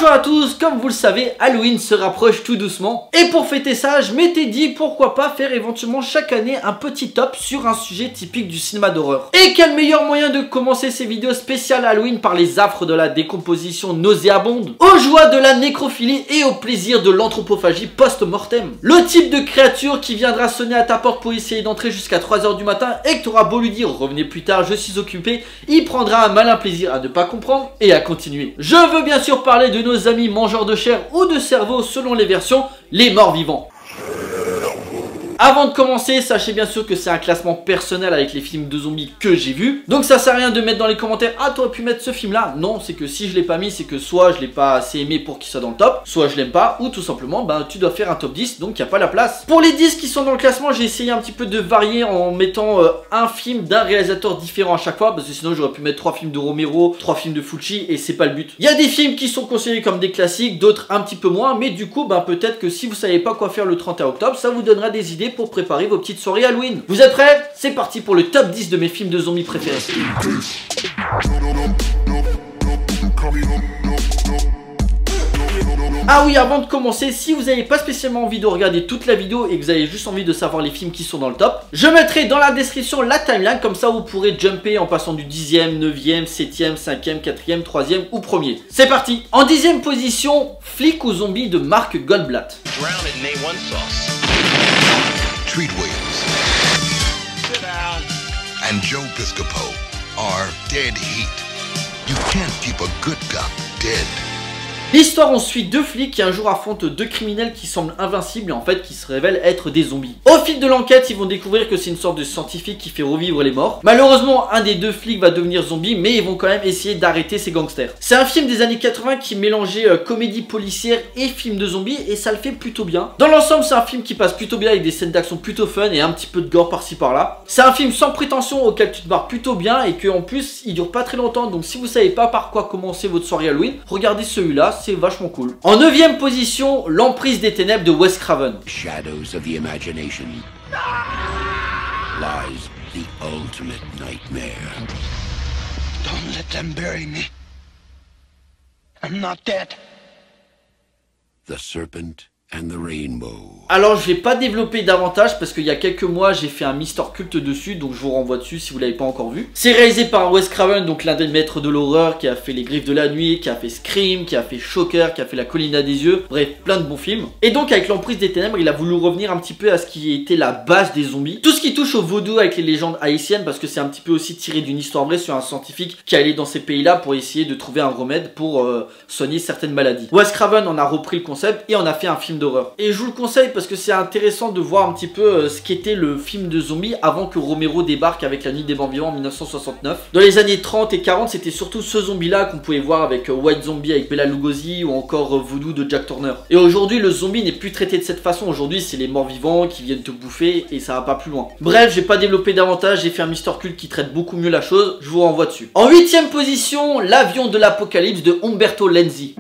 Bonjour à tous, comme vous le savez, Halloween se rapproche tout doucement. Et pour fêter ça, je m'étais dit pourquoi pas faire éventuellement chaque année un petit top sur un sujet typique du cinéma d'horreur. Et quel meilleur moyen de commencer ces vidéos spéciales Halloween par les affres de la décomposition nauséabonde, aux joies de la nécrophilie et au plaisir de l'anthropophagie post-mortem. Le type de créature qui viendra sonner à ta porte pour essayer d'entrer jusqu'à 3 h du matin et que tu auras beau lui dire revenez plus tard, je suis occupé, il prendra un malin plaisir à ne pas comprendre et à continuer. Je veux bien sûr parler de nos amis mangeurs de chair ou de cerveau selon les versions, les morts vivants. Avant de commencer, sachez bien sûr que c'est un classement personnel avec les films de zombies que j'ai vus. Donc ça sert à rien de mettre dans les commentaires « Ah, t'aurais pu mettre ce film là ». Non, c'est que si je l'ai pas mis, c'est que soit je l'ai pas assez aimé pour qu'il soit dans le top, soit je l'aime pas, ou tout simplement, ben tu dois faire un top 10, donc il n'y a pas la place. Pour les 10 qui sont dans le classement, j'ai essayé un petit peu de varier en mettant un film d'un réalisateur différent à chaque fois, parce que sinon j'aurais pu mettre 3 films de Romero, 3 films de Fulci, et c'est pas le but. Il y a des films qui sont considérés comme des classiques, d'autres un petit peu moins, mais du coup, ben peut-être que si vous savez pas quoi faire le 31 octobre, ça vous donnera des idées pour préparer vos petites soirées Halloween. Vous êtes prêts? C'est parti pour le top 10 de mes films de zombies préférés. Ah oui, avant de commencer, si vous n'avez pas spécialement envie de regarder toute la vidéo et que vous avez juste envie de savoir les films qui sont dans le top, je mettrai dans la description la timeline, comme ça vous pourrez jumper en passant du 10e, 9e, 7e, 5e, 4e, 3e ou 1er. C'est parti. En 10e position, Flic ou zombie de Mark Goldblatt. Treat Williams sit down and Joe Piscopo are dead heat. You can't keep a good cop dead. L'histoire, on suit deux flics qui un jour affrontent deux criminels qui semblent invincibles et en fait qui se révèlent être des zombies. Au fil de l'enquête, ils vont découvrir que c'est une sorte de scientifique qui fait revivre les morts. Malheureusement, un des deux flics va devenir zombie, mais ils vont quand même essayer d'arrêter ces gangsters. C'est un film des années 80 qui mélangeait comédie policière et film de zombies et ça le fait plutôt bien. Dans l'ensemble, c'est un film qui passe plutôt bien avec des scènes d'action plutôt fun et un petit peu de gore par-ci par-là. C'est un film sans prétention auquel tu te barres plutôt bien et que en plus, il dure pas très longtemps. Donc si vous savez pas par quoi commencer votre soirée Halloween, regardez celui-là. C'est vachement cool. En 9e position, L'Emprise des Ténèbres de Wes Craven. Shadows of the imagination lies the ultimate nightmare. Don't let them bury me. I'm not dead. The Serpent and the Rainbow. Alors je vais pas développer davantage parce qu'il y a quelques mois j'ai fait un Mister Culte dessus, donc je vous renvoie dessus si vous l'avez pas encore vu. C'est réalisé par Wes Craven, donc l'un des maîtres de l'horreur qui a fait Les Griffes de la Nuit, qui a fait Scream, qui a fait Shocker, qui a fait La Colline à des yeux, bref plein de bons films. Et donc avec L'Emprise des Ténèbres il a voulu revenir un petit peu à ce qui était la base des zombies. Tout ce qui touche au vaudou avec les légendes haïtiennes, parce que c'est un petit peu aussi tiré d'une histoire vraie sur un scientifique qui allait dans ces pays là pour essayer de trouver un remède pour soigner certaines maladies. Wes Craven en a repris le concept et en a fait un film d'horreur. Et je vous le conseille parce que c'est intéressant de voir un petit peu ce qu'était le film de zombies avant que Romero débarque avec La Nuit des Morts Vivants en 1969. Dans les années 30 et 40, c'était surtout ce zombie là qu'on pouvait voir avec White Zombie avec Bela Lugosi ou encore Voodoo de Jack Turner. Et aujourd'hui, le zombie n'est plus traité de cette façon. Aujourd'hui, c'est les morts vivants qui viennent te bouffer et ça va pas plus loin. Bref, j'ai pas développé davantage, j'ai fait un Mister Culte qui traite beaucoup mieux la chose, je vous renvoie dessus. En 8e position, L'Avion de l'Apocalypse de Umberto Lenzi.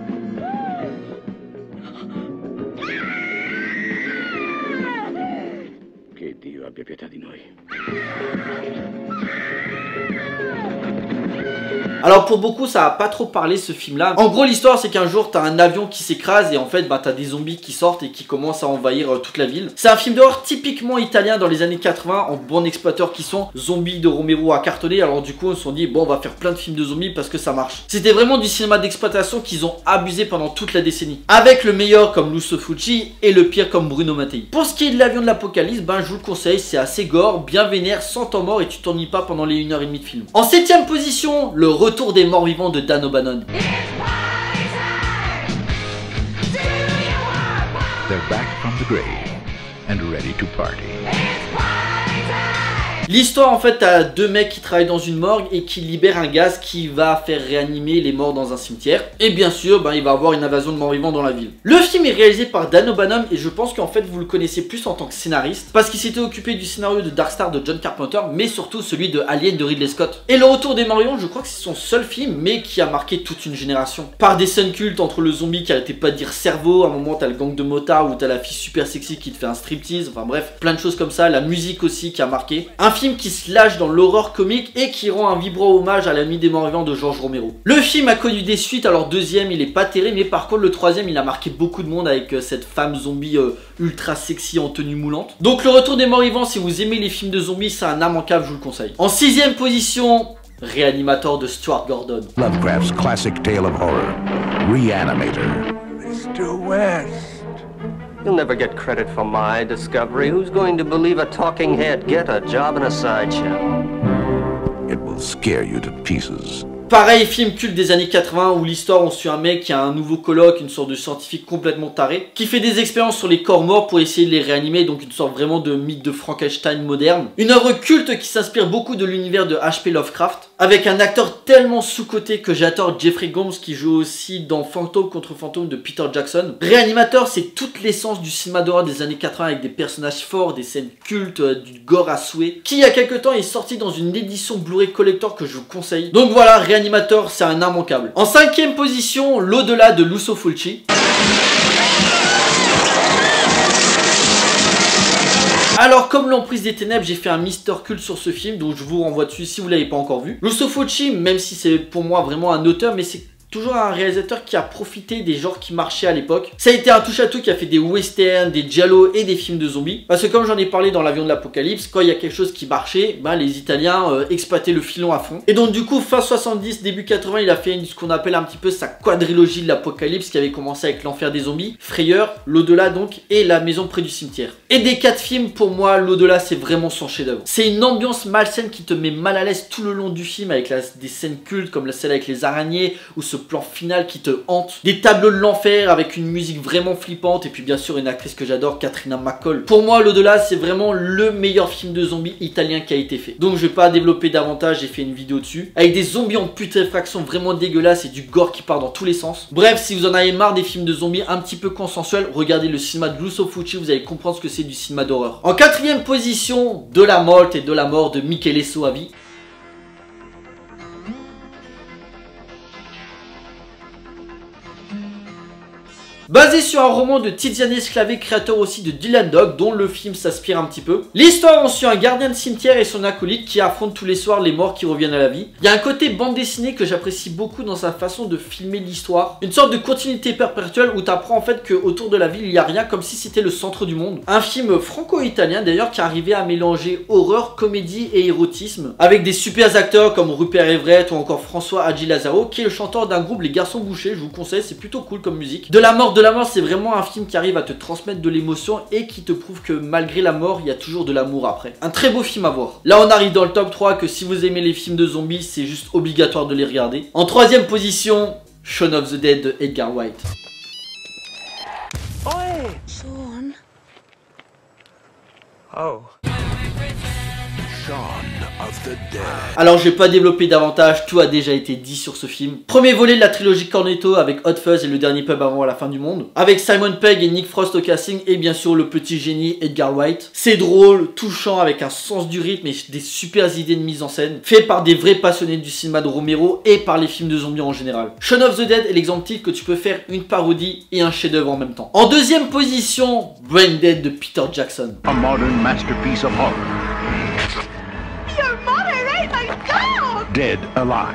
Alors pour beaucoup ça a pas trop parlé ce film là. En gros l'histoire c'est qu'un jour t'as un avion qui s'écrase et en fait bah t'as des zombies qui sortent et qui commencent à envahir toute la ville. C'est un film d'horreur typiquement italien dans les années 80 en bon exploiteur qui sont. Zombies de Romero à cartonner, alors du coup on se sont dit bon on va faire plein de films de zombies parce que ça marche. C'était vraiment du cinéma d'exploitation qu'ils ont abusé pendant toute la décennie. Avec le meilleur comme Lucio Fulci et le pire comme Bruno Mattei. Pour ce qui est de L'Avion de l'Apocalypse, ben je vous le conseille, c'est assez gore, bien vénère, sans temps mort et tu t'ennuies pas pendant les 1h30 de film. En 7e position, Le Retour des morts vivants de Dan O'Bannon. They're back from the grave and ready to party. L'histoire en fait, t'as deux mecs qui travaillent dans une morgue et qui libèrent un gaz qui va faire réanimer les morts dans un cimetière. Et bien sûr, ben, il va y avoir une invasion de morts vivants dans la ville. Le film est réalisé par Dan O'Bannon et je pense qu'en fait vous le connaissez plus en tant que scénariste parce qu'il s'était occupé du scénario de Dark Star de John Carpenter, mais surtout celui de Alien de Ridley Scott. Et Le Retour des morts vivants, je crois que c'est son seul film mais qui a marqué toute une génération. Par des scènes cultes entre le zombie qui arrêtait pas de dire cerveau, à un moment t'as le gang de motards où t'as la fille super sexy qui te fait un striptease, enfin bref, plein de choses comme ça, la musique aussi qui a marqué. Un film qui se lâche dans l'horreur comique et qui rend un vibrant hommage à La Nuit des Morts Vivants de George Romero. Le film a connu des suites, alors deuxième il est pas terrible, mais par contre le troisième il a marqué beaucoup de monde avec cette femme zombie ultra sexy en tenue moulante. Donc le Retour des Morts Vivants, si vous aimez les films de zombies, c'est un immanquable, je vous le conseille. En sixième position, Réanimateur de Stuart Gordon. Lovecraft's classic tale of horror, Reanimator. Mr. West. You'll never get credit for my discovery. Who's going to believe a talking head? Get a job in a sideshow. It will scare you to pieces. Pareil, film culte des années 80 où l'histoire on suit un mec qui a un nouveau coloc, une sorte de scientifique complètement taré, qui fait des expériences sur les corps morts pour essayer de les réanimer, donc une sorte vraiment de mythe de Frankenstein moderne. Une œuvre culte qui s'inspire beaucoup de l'univers de H.P. Lovecraft, avec un acteur tellement sous-coté que j'adore, Jeffrey Combs, qui joue aussi dans Fantôme contre Fantôme de Peter Jackson. Réanimateur, c'est toute l'essence du cinéma d'horreur des années 80 avec des personnages forts, des scènes cultes, du gore à souhait, qui il y a quelques temps est sorti dans une édition Blu-ray collector que je vous conseille. Donc voilà, Réanimateur, c'est un immanquable. En cinquième position, L'au-delà de Lucio Fulci. Alors comme l'Emprise des Ténèbres, j'ai fait un Mister Culte sur ce film, donc je vous renvoie dessus si vous l'avez pas encore vu. Lucio Fulci, même si c'est pour moi vraiment un auteur, mais c'est toujours un réalisateur qui a profité des genres qui marchaient à l'époque. Ça a été un touche-à-tout qui a fait des westerns, des giallo et des films de zombies. Parce que comme j'en ai parlé dans l'Avion de l'Apocalypse, quand il y a quelque chose qui marchait, bah, les Italiens exploitaient le filon à fond. Et donc du coup, fin 70, début 80, il a fait ce qu'on appelle un petit peu sa quadrilogie de l'Apocalypse qui avait commencé avec L'Enfer des zombies, Frayeur, L'au-delà donc, et La maison près du cimetière. Et des 4 films, pour moi, L'au-delà c'est vraiment son chef-d'œuvre. C'est une ambiance malsaine qui te met mal à l'aise tout le long du film avec des scènes cultes comme celle avec les araignées ou ce plan final qui te hante, des tableaux de l'enfer avec une musique vraiment flippante et puis bien sûr une actrice que j'adore, Katrina McCall. Pour moi, L'au-delà c'est vraiment le meilleur film de zombies italien qui a été fait. Donc je vais pas développer davantage, j'ai fait une vidéo dessus avec des zombies en putréfaction vraiment dégueulasses et du gore qui part dans tous les sens. Bref, si vous en avez marre des films de zombies un petit peu consensuels, regardez le cinéma de Lucio Fulci, vous allez comprendre ce que c'est du cinéma d'horreur. En quatrième position, De la Morte et de la mort de Michele Soavi. Basé sur un roman de Tiziane Sclavé, créateur aussi de Dylan Dog, dont le film s'inspire un petit peu. L'histoire, on suit un gardien de cimetière et son acolyte qui affrontent tous les soirs les morts qui reviennent à la vie. Il y a un côté bande dessinée que j'apprécie beaucoup dans sa façon de filmer l'histoire. Une sorte de continuité perpétuelle où tu apprends en fait qu'autour de la ville il n'y a rien, comme si c'était le centre du monde. Un film franco-italien d'ailleurs qui arrivait à mélanger horreur, comédie et érotisme, avec des super acteurs comme Rupert Everett ou encore François Hadji Lazaro, qui est le chanteur d'un groupe Les Garçons Bouchés. Je vous conseille, c'est plutôt cool comme musique. De la mort, c'est vraiment un film qui arrive à te transmettre de l'émotion et qui te prouve que malgré la mort, il y a toujours de l'amour après. Un très beau film à voir. Là, on arrive dans le top 3, que si vous aimez les films de zombies, c'est juste obligatoire de les regarder. En troisième position, Shaun of the Dead de Edgar Wright. Shaun. Oh. Shaun of the Dead. Alors je vais pas développer davantage, tout a déjà été dit sur ce film. Premier volet de la trilogie Cornetto avec Hot Fuzz et le dernier pub avant la fin du monde. Avec Simon Pegg et Nick Frost au casting et bien sûr le petit génie Edgar Wright. C'est drôle, touchant avec un sens du rythme et des super idées de mise en scène. Fait par des vrais passionnés du cinéma de Romero et par les films de zombies en général. Shaun of the Dead est l'exemple type que tu peux faire une parodie et un chef-d'œuvre en même temps. En deuxième position, Brain Dead de Peter Jackson. A modern masterpiece of horror. Dead Alive.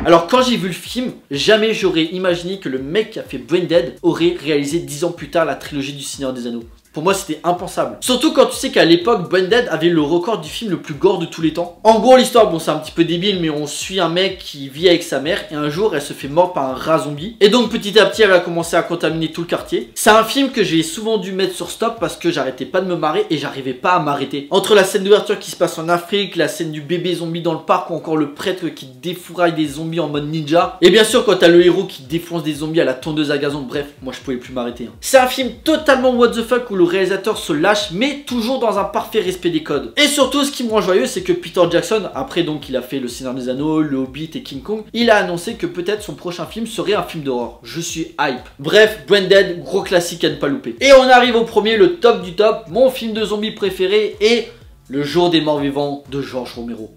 Alors quand j'ai vu le film, jamais j'aurais imaginé que le mec qui a fait Brain Dead aurait réalisé 10 ans plus tard la trilogie du Seigneur des Anneaux. Pour moi c'était impensable. Surtout quand tu sais qu'à l'époque Brain Dead avait le record du film le plus gore de tous les temps. En gros l'histoire, bon c'est un petit peu débile, mais on suit un mec qui vit avec sa mère et un jour elle se fait mordre par un rat zombie. Et donc petit à petit elle va commencer à contaminer tout le quartier. C'est un film que j'ai souvent dû mettre sur stop parce que j'arrêtais pas de me marrer et j'arrivais pas à m'arrêter. Entre la scène d'ouverture qui se passe en Afrique, la scène du bébé zombie dans le parc ou encore le prêtre qui défouraille des zombies en mode ninja. Et bien sûr quand t'as le héros qui défonce des zombies à la tondeuse à gazon, bref, moi je pouvais plus m'arrêter. C'est un film totalement what the fuck où le réalisateur se lâche mais toujours dans un parfait respect des codes. Et surtout ce qui me rend joyeux c'est que Peter Jackson, après donc il a fait Le Seigneur des Anneaux, Le Hobbit et King Kong, il a annoncé que peut-être son prochain film serait un film d'horreur. Je suis hype. Bref, Brain Dead, gros classique à ne pas louper. Et on arrive au premier, le top du top, mon film de zombies préféré et Le Jour des Morts Vivants de George Romero.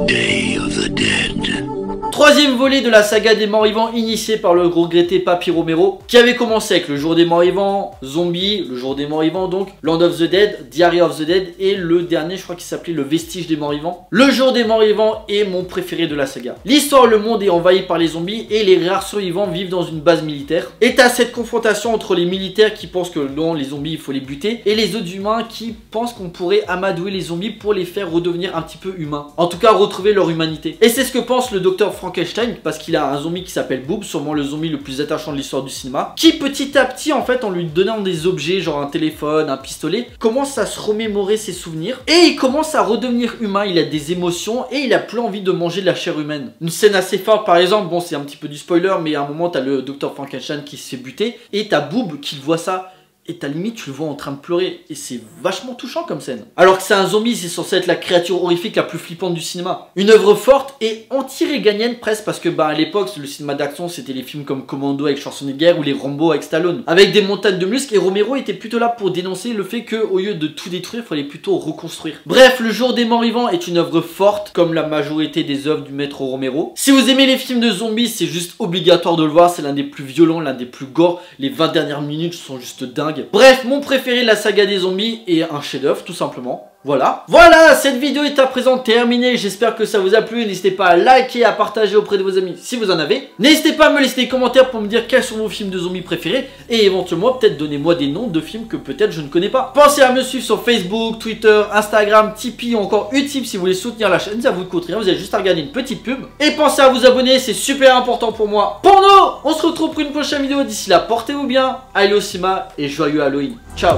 Day of the Dead. Troisième volet de la saga des morts vivants initiée par le regretté Papi Romero, qui avait commencé avec le jour des morts vivants, Zombie, le jour des morts vivants donc, Land of the Dead, Diary of the Dead et le dernier je crois qu'il s'appelait le vestige des morts vivants. Le jour des morts vivants est mon préféré de la saga. L'histoire, le monde est envahi par les zombies et les rares survivants vivent dans une base militaire. Et t'as cette confrontation entre les militaires qui pensent que non, les zombies il faut les buter et les autres humains qui pensent qu'on pourrait amadouer les zombies pour les faire redevenir un petit peu humains. En tout cas retrouver leur humanité. Et c'est ce que pense le docteur Frankenstein parce qu'il a un zombie qui s'appelle Boob, sûrement le zombie le plus attachant de l'histoire du cinéma, qui petit à petit en fait en lui donnant des objets genre un téléphone, un pistolet, commence à se remémorer ses souvenirs et il commence à redevenir humain, il a des émotions et il a plus envie de manger de la chair humaine. Une scène assez forte par exemple, bon c'est un petit peu du spoiler mais à un moment t'as le docteur Frankenstein qui se fait buter et t'as Boob qui voit ça. Et t'as limite tu le vois en train de pleurer et c'est vachement touchant comme scène. Alors que c'est un zombie, c'est censé être la créature horrifique la plus flippante du cinéma. Une œuvre forte et anti-réganienne presque parce que bah à l'époque le cinéma d'action c'était les films comme Commando avec Schwarzenegger ou les Rambo avec Stallone. Avec des montagnes de muscles et Romero était plutôt là pour dénoncer le fait que au lieu de tout détruire, il fallait plutôt reconstruire. Bref, le jour des morts vivants est une œuvre forte comme la majorité des œuvres du maître Romero. Si vous aimez les films de zombies, c'est juste obligatoire de le voir, c'est l'un des plus violents, l'un des plus gore. Les 20 dernières minutes sont juste dingues. Bref, mon préféré de la saga des zombies est un chef-d'œuvre tout simplement. Voilà, cette vidéo est à présent terminée, j'espère que ça vous a plu, n'hésitez pas à liker et à partager auprès de vos amis si vous en avez. N'hésitez pas à me laisser des commentaires pour me dire quels sont vos films de zombies préférés et éventuellement peut-être donnez-moi des noms de films que peut-être je ne connais pas. Pensez à me suivre sur Facebook, Twitter, Instagram, Tipeee ou encore Utip si vous voulez soutenir la chaîne, ça vous coûte rien, vous avez juste à regarder une petite pub. Et pensez à vous abonner, c'est super important pour moi. Pour nous, on se retrouve pour une prochaine vidéo, d'ici là portez-vous bien, allez au cinéma et joyeux Halloween. Ciao.